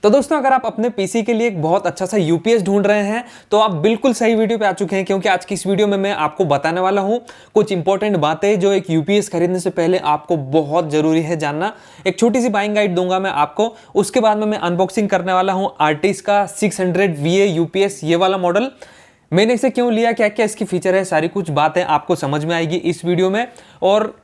तो दोस्तों अगर आप अपने पीसी के लिए एक बहुत अच्छा सा यूपीएस ढूंढ रहे हैं तो आप बिल्कुल सही वीडियो पे आ चुके हैं, क्योंकि आज की इस वीडियो में मैं आपको बताने वाला हूं कुछ इंपॉर्टेंट बातें जो एक यूपीएस खरीदने से पहले आपको बहुत जरूरी है जानना। एक छोटी सी बाइंग गाइड दूंगा मैं आपको, उसके बाद में मैं अनबॉक्सिंग करने वाला हूं आर्टिस का 600VA यूपीएस, ये वाला मॉडल। मैंने इसे क्यों लिया, क्या क्या इसकी फीचर है, सारी कुछ बातें आपको समझ में आएगी इस वीडियो में। और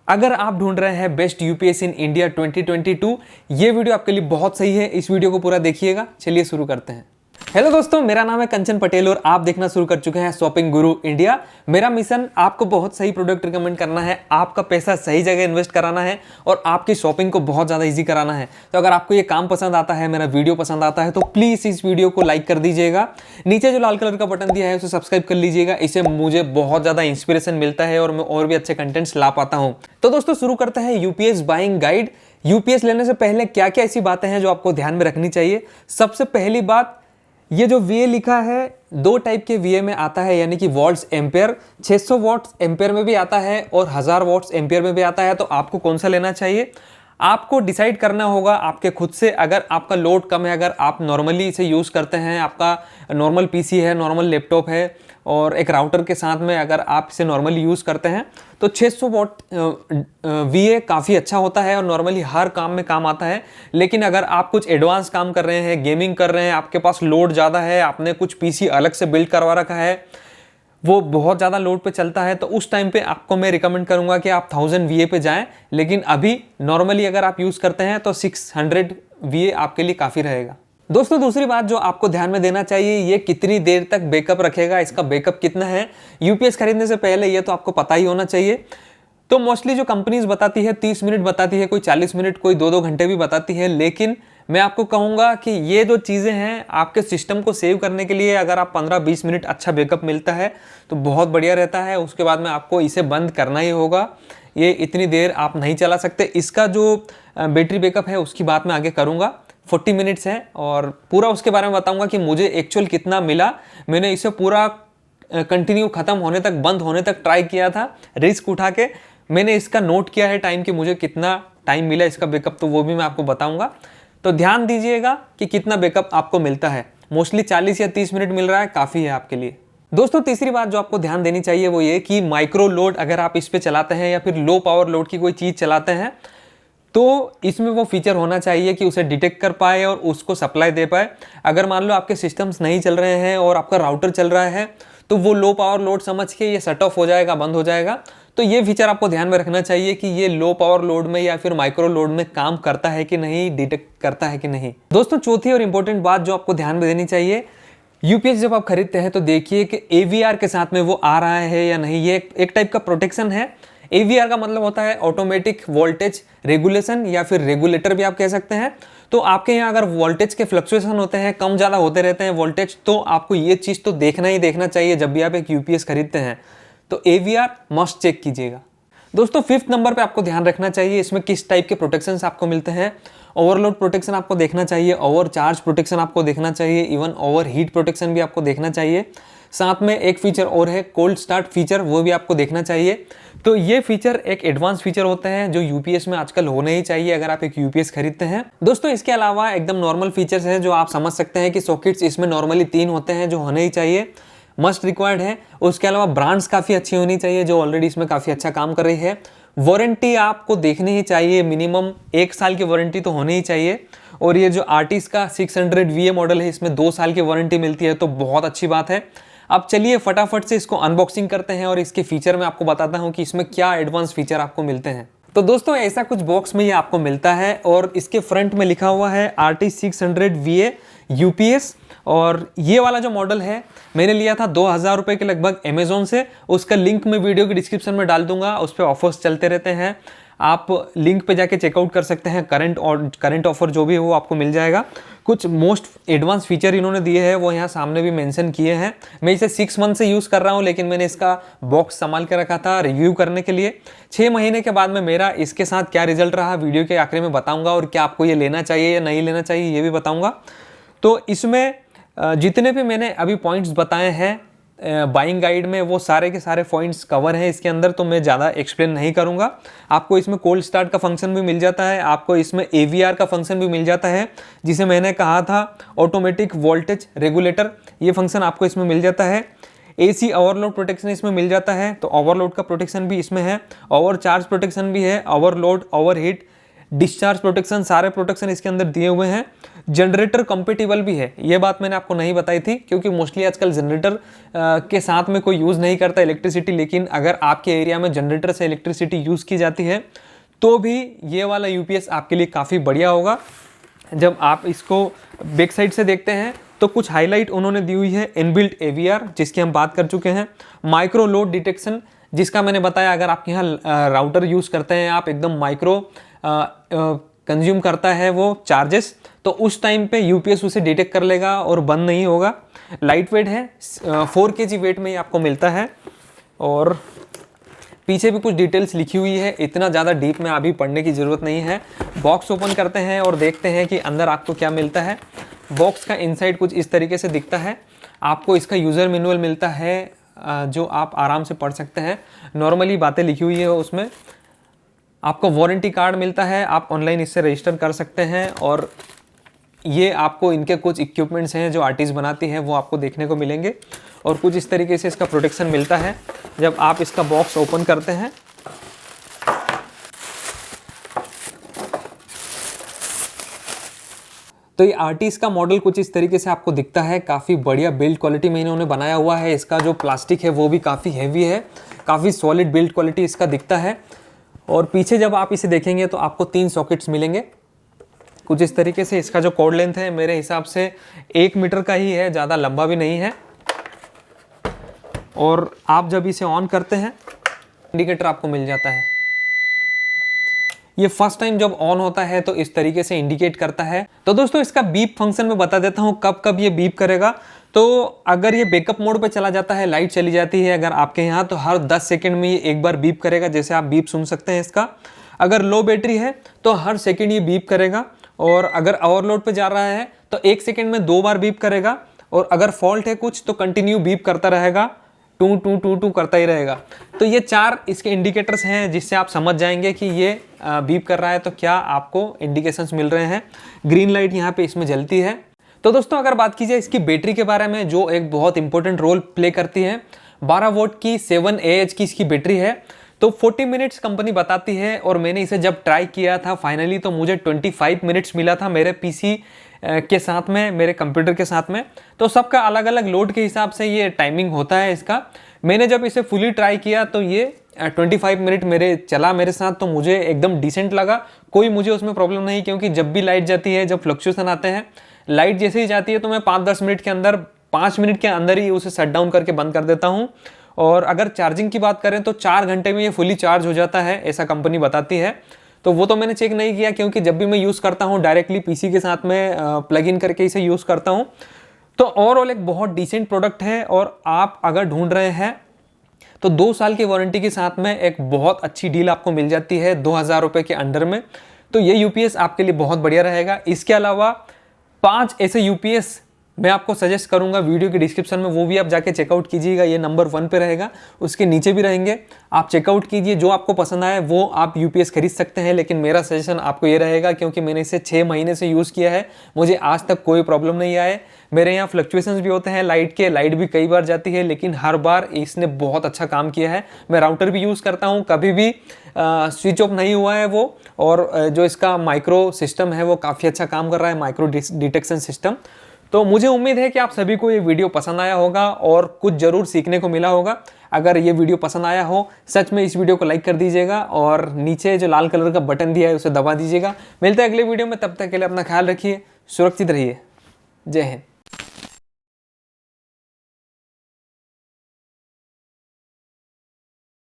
अगर आप ढूंढ रहे हैं बेस्ट यूपीएस इन इंडिया 2022, ये वीडियो आपके लिए बहुत सही है। इस वीडियो को पूरा देखिएगा। चलिए शुरू करते हैं। हेलो दोस्तों, मेरा नाम है कंचन पटेल और आप देखना शुरू कर चुके हैं शॉपिंग गुरु इंडिया। मेरा मिशन आपको बहुत सही प्रोडक्ट रिकमेंड करना है, आपका पैसा सही जगह इन्वेस्ट कराना है और आपकी शॉपिंग को बहुत ज़्यादा इजी कराना है। तो अगर आपको ये काम पसंद आता है, मेरा वीडियो पसंद आता है, तो प्लीज़ इस वीडियो को लाइक कर दीजिएगा। नीचे जो लाल कलर का बटन दिया है उसे सब्सक्राइब कर लीजिएगा। इससे मुझे बहुत ज़्यादा इंस्पिरेशन मिलता है और मैं और भी अच्छे कंटेंट्स ला पाता हूँ। तो दोस्तों शुरू करते हैं यूपीएस बाइंग गाइड। यूपीएस लेने से पहले क्या क्या ऐसी बातें हैं जो आपको ध्यान में रखनी चाहिए। सबसे पहली बात, ये जो VA लिखा है, दो टाइप के VA में आता है, यानी कि वॉट्स एम्पेयर। 600 वॉट्स एम्पेयर में भी आता है और 1000 वॉट्स एम्पेयर में भी आता है। तो आपको कौन सा लेना चाहिए, आपको डिसाइड करना होगा आपके खुद से। अगर आपका लोड कम है, अगर आप नॉर्मली इसे यूज़ करते हैं, आपका नॉर्मल पीसी है, नॉर्मल लैपटॉप है और एक राउटर के साथ में अगर आप इसे नॉर्मली यूज़ करते हैं, तो 600 वॉट VA काफ़ी अच्छा होता है और नॉर्मली हर काम में काम आता है। लेकिन अगर आप कुछ एडवांस काम कर रहे हैं, गेमिंग कर रहे हैं, आपके पास लोड ज़्यादा है, आपने कुछ पीसी अलग से बिल्ड करवा रखा है, वो बहुत ज़्यादा लोड पे चलता है, तो उस टाइम पे आपको मैं रिकमेंड करूंगा कि आप 1000 VA पे जाएं। लेकिन अभी नॉर्मली अगर आप यूज़ करते हैं तो 600 VA आपके लिए काफ़ी रहेगा। दोस्तों दूसरी बात जो आपको ध्यान में देना चाहिए, ये कितनी देर तक बैकअप रखेगा, इसका बैकअप कितना है। यूपीएस खरीदने से पहले ये तो आपको पता ही होना चाहिए। तो मोस्टली जो कंपनीज बताती है 30 मिनट बताती है, कोई 40 मिनट, कोई 2-2 घंटे भी बताती है। लेकिन मैं आपको कहूँगा कि ये जो चीज़ें हैं आपके सिस्टम को सेव करने के लिए, अगर आप 15-20 मिनट अच्छा बैकअप मिलता है तो बहुत बढ़िया रहता है। उसके बाद में आपको इसे बंद करना ही होगा, ये इतनी देर आप नहीं चला सकते। इसका जो बैटरी बैकअप है उसकी बात मैं आगे करूँगा। 40 मिनट्स है और पूरा उसके बारे में बताऊँगा कि मुझे एक्चुअल कितना मिला। मैंने इसे पूरा कंटिन्यू ख़त्म होने तक, बंद होने तक ट्राई किया था, रिस्क उठा के मैंने इसका नोट किया है टाइम कि मुझे कितना टाइम मिला इसका बैकअप, तो वो भी मैं आपको बताऊंगा। तो ध्यान दीजिएगा कि कितना बैकअप आपको मिलता है। मोस्टली 40 या 30 मिनट मिल रहा है, काफ़ी है आपके लिए। दोस्तों तीसरी बात जो आपको ध्यान देनी चाहिए वो ये कि माइक्रो लोड अगर आप इस पे चलाते हैं या फिर लो पावर लोड की कोई चीज़ चलाते हैं, तो इसमें वो फीचर होना चाहिए कि उसे डिटेक्ट कर पाए और उसको सप्लाई दे पाए। अगर मान लो आपके सिस्टम्स नहीं चल रहे हैं और आपका राउटर चल रहा है, तो वो लो पावर लोड समझ के ये शट ऑफ हो जाएगा, बंद हो जाएगा। तो ये फीचर आपको ध्यान में रखना चाहिए कि ये लो पावर लोड में या फिर माइक्रो लोड में काम करता है कि नहीं, डिटेक्ट करता है कि नहीं। दोस्तों चौथी और इंपॉर्टेंट बात जो आपको ध्यान में देनी चाहिए, यूपीएस जब आप खरीदते हैं तो देखिए कि AVR के साथ में वो आ रहा है या नहीं। ये एक टाइप का प्रोटेक्शन है। AVR का मतलब होता है ऑटोमेटिक वोल्टेज रेगुलेशन या फिर रेगुलेटर भी आप कह सकते हैं। तो आपके यहाँ अगर वोल्टेज के फ्लक्चुएशन होते हैं, कम ज़्यादा होते रहते हैं वोल्टेज, तो आपको ये चीज़ तो देखना ही देखना चाहिए जब भी आप एक यूपीएस खरीदते हैं। तो AVR मस्ट चेक कीजिएगा। दोस्तों 5th नंबर पे आपको ध्यान रखना चाहिए इसमें किस टाइप के प्रोटेक्शंस आपको मिलते हैं। ओवरलोड प्रोटेक्शन आपको देखना चाहिए, ओवर चार्ज प्रोटेक्शन आपको देखना चाहिए, इवन ओवर हीट प्रोटेक्शन भी आपको देखना चाहिए। साथ में एक फीचर और है कोल्ड स्टार्ट फीचर, वो भी आपको देखना चाहिए। तो ये फीचर एक एडवांस फीचर होते हैं जो यूपीएस में आजकल होने ही चाहिए अगर आप एक यूपीएस खरीदते हैं। दोस्तों इसके अलावा एकदम नॉर्मल फीचर्स हैं जो आप समझ सकते हैं कि सॉकेट्स इसमें नॉर्मली 3 होते हैं जो होने ही चाहिए, मस्ट रिक्वायर्ड है। उसके अलावा ब्रांड्स काफ़ी अच्छी होनी चाहिए जो ऑलरेडी इसमें काफ़ी अच्छा काम कर रही है। वारंटी आपको देखनी ही चाहिए, मिनिमम 1 साल की वारंटी तो होनी ही चाहिए। और ये जो आर्टिस का 600VA मॉडल है इसमें 2 साल की वारंटी मिलती है, तो बहुत अच्छी बात है। अब चलिए फटाफट से इसको अनबॉक्सिंग करते हैं और इसके फीचर में आपको बताता हूँ कि इसमें क्या एडवांस फीचर आपको मिलते हैं। तो दोस्तों ऐसा कुछ बॉक्स में ये आपको मिलता है और इसके फ्रंट में लिखा हुआ है आर्टिस 600VA यूपीएस। और ये वाला जो मॉडल है मैंने लिया था 2000 रुपये के लगभग अमेजोन से। उसका लिंक मैं वीडियो की डिस्क्रिप्शन में डाल दूंगा, उस पर ऑफर्स चलते रहते हैं, आप लिंक पे जाके चेकआउट कर सकते हैं। करंट ऑफर जो भी है वो आपको मिल जाएगा। कुछ मोस्ट एडवांस फीचर इन्होंने दिए हैं वो यहाँ सामने भी मेंशन किए हैं। मैं इसे 6 मंथ से यूज़ कर रहा हूँ, लेकिन मैंने इसका बॉक्स संभाल के रखा था रिव्यू करने के लिए। 6 महीने के बाद में मेरा इसके साथ क्या रिजल्ट रहा वीडियो के आखिर में बताऊँगा, और क्या आपको ये लेना चाहिए या नहीं लेना चाहिए ये भी बताऊँगा। तो इसमें जितने भी मैंने अभी पॉइंट्स बताए हैं बाइंग गाइड में वो सारे के सारे पॉइंट्स कवर हैं इसके अंदर, तो मैं ज़्यादा एक्सप्लेन नहीं करूँगा। आपको इसमें कोल्ड स्टार्ट का फंक्शन भी मिल जाता है, आपको इसमें AVR का फंक्शन भी मिल जाता है, जिसे मैंने कहा था ऑटोमेटिक वोल्टेज रेगुलेटर, ये फंक्शन आपको इसमें मिल जाता है। AC ओवरलोड प्रोटेक्शन इसमें मिल जाता है, तो ओवरलोड का प्रोटेक्शन भी इसमें है, ओवर चार्ज प्रोटेक्शन भी है, ओवरलोड, ओवरहीट, डिस्चार्ज प्रोटेक्शन, सारे प्रोटेक्शन इसके अंदर दिए हुए हैं। जनरेटर कंपेटिबल भी है, ये बात मैंने आपको नहीं बताई थी क्योंकि मोस्टली आजकल जनरेटर के साथ में कोई यूज़ नहीं करता इलेक्ट्रिसिटी, लेकिन अगर आपके एरिया में जनरेटर से इलेक्ट्रिसिटी यूज़ की जाती है तो भी ये वाला UPS आपके लिए काफ़ी बढ़िया होगा। जब आप इसको बैक साइड से देखते हैं तो कुछ हाईलाइट उन्होंने दी हुई है। इनबिल्ट AVR जिसकी हम बात कर चुके हैं, माइक्रो लोड डिटेक्शन जिसका मैंने बताया, अगर आपके यहाँ राउटर यूज़ करते हैं आप, एकदम माइक्रो कंज्यूम करता है वो चार्जेस, तो उस टाइम पे UPS उसे डिटेक्ट कर लेगा और बंद नहीं होगा। लाइट वेट है, 4 kg वेट में ही आपको मिलता है। और पीछे भी कुछ डिटेल्स लिखी हुई है, इतना ज़्यादा डीप में अभी पढ़ने की ज़रूरत नहीं है। बॉक्स ओपन करते हैं और देखते हैं कि अंदर आपको क्या मिलता है। बॉक्स का इनसाइड कुछ इस तरीके से दिखता है। आपको इसका यूज़र मैनुअल मिलता है जो आप आराम से पढ़ सकते हैं, नॉर्मली बातें लिखी हुई है उसमें। आपको वारंटी कार्ड मिलता है, आप ऑनलाइन इससे रजिस्टर कर सकते हैं। और ये आपको इनके कुछ इक्विपमेंट्स हैं जो आर्टिस्ट बनाती हैं वो आपको देखने को मिलेंगे। और कुछ इस तरीके से इसका प्रोटेक्शन मिलता है जब आप इसका बॉक्स ओपन करते हैं। तो ये आर्टिस्ट का मॉडल कुछ इस तरीके से आपको दिखता है, काफ़ी बढ़िया बिल्ड क्वालिटी में इन्होंने बनाया हुआ है। इसका जो प्लास्टिक है वो भी काफ़ी हैवी है, काफ़ी सॉलिड बिल्ड क्वालिटी इसका दिखता है। और पीछे जब आप इसे देखेंगे तो आपको 3 सॉकेट्स मिलेंगे कुछ इस तरीके से। इसका जो कॉर्ड लेंथ है मेरे हिसाब से 1 मीटर का ही है, ज़्यादा लंबा भी नहीं है। और आप जब इसे ऑन करते हैं इंडिकेटर आपको मिल जाता है। ये फर्स्ट टाइम जब ऑन होता है तो इस तरीके से इंडिकेट करता है। तो दोस्तों इसका बीप फंक्शन में बता देता हूँ कब कब ये बीप करेगा। तो अगर ये बैकअप मोड पे चला जाता है, लाइट चली जाती है अगर आपके यहाँ, तो हर 10 सेकंड में ये एक बार बीप करेगा, जैसे आप बीप सुन सकते हैं इसका। अगर लो बैटरी है तो हर सेकंड ये बीप करेगा। और अगर ओवरलोड पे जा रहा है तो 1 सेकंड में 2 बार बीप करेगा। और अगर फॉल्ट है कुछ तो कंटिन्यू बीप करता रहेगा, टू टू टू टू करता ही रहेगा। तो ये 4 इसके इंडिकेटर्स हैं जिससे आप समझ जाएंगे कि ये बीप कर रहा है तो क्या आपको इंडिकेशंस मिल रहे हैं। ग्रीन लाइट यहाँ पे इसमें जलती है। तो दोस्तों अगर बात की जाए इसकी बैटरी के बारे में, जो एक बहुत इंपॉर्टेंट रोल प्ले करती है, 12 वोल्ट की 7Ah की इसकी बैटरी है। तो 40 मिनट्स कंपनी बताती है और मैंने इसे जब ट्राई किया था फाइनली तो मुझे 25 मिनट्स मिला था मेरे PC के साथ में, मेरे कंप्यूटर के साथ में। तो सबका अलग अलग लोड के हिसाब से ये टाइमिंग होता है इसका। मैंने जब इसे फुली ट्राई किया तो ये 25 मिनट मेरे चला मेरे साथ, तो मुझे एकदम डिसेंट लगा। कोई मुझे उसमें प्रॉब्लम नहीं, क्योंकि जब भी लाइट जाती है, जब फ्लक्चुएशन आते हैं, लाइट जैसे ही जाती है तो मैं 5-10 मिनट के अंदर, 5 मिनट के अंदर ही उसे शट डाउन करके बंद कर देता हूँ। और अगर चार्जिंग की बात करें तो 4 घंटे में ये फुली चार्ज हो जाता है, ऐसा कंपनी बताती है। तो वो तो मैंने चेक नहीं किया, क्योंकि जब भी मैं यूज़ करता हूँ डायरेक्टली PC के साथ में प्लग इन करके इसे यूज़ करता हूँ। तो ओवरऑल एक बहुत डिसेंट प्रोडक्ट है। और आप अगर ढूंढ रहे हैं तो 2 साल की वारंटी के साथ में एक बहुत अच्छी डील आपको मिल जाती है 2000 रुपये के अंडर में। तो ये UPS आपके लिए बहुत बढ़िया रहेगा। इसके अलावा 5 ऐसे UPS मैं आपको सजेस्ट करूंगा वीडियो के डिस्क्रिप्शन में, वो भी आप जाके चेकआउट कीजिएगा। ये नंबर 1 पे रहेगा, उसके नीचे भी रहेंगे, आप चेकआउट कीजिए। जो आपको पसंद आए वो आप UPS खरीद सकते हैं। लेकिन मेरा सजेशन आपको ये रहेगा, क्योंकि मैंने इसे 6 महीने से यूज़ किया है, मुझे आज तक कोई प्रॉब्लम नहीं आए। मेरे यहाँ फ्लक्चुएशंस भी होते हैं लाइट के, लाइट भी कई बार जाती है, लेकिन हर बार इसने बहुत अच्छा काम किया है। मैं राउटर भी यूज़ करता हूँ, कभी भी स्विच ऑफ नहीं हुआ है वो। और जो इसका माइक्रो सिस्टम है वो काफ़ी अच्छा काम कर रहा है, माइक्रो डिटेक्शन सिस्टम। तो मुझे उम्मीद है कि आप सभी को ये वीडियो पसंद आया होगा और कुछ ज़रूर सीखने को मिला होगा। अगर ये वीडियो पसंद आया हो, सच में इस वीडियो को लाइक कर दीजिएगा और नीचे जो लाल कलर का बटन दिया है उसे दबा दीजिएगा। मिलते हैं अगले वीडियो में, तब तक के लिए अपना ख्याल रखिए, सुरक्षित रहिए। जय हिंद।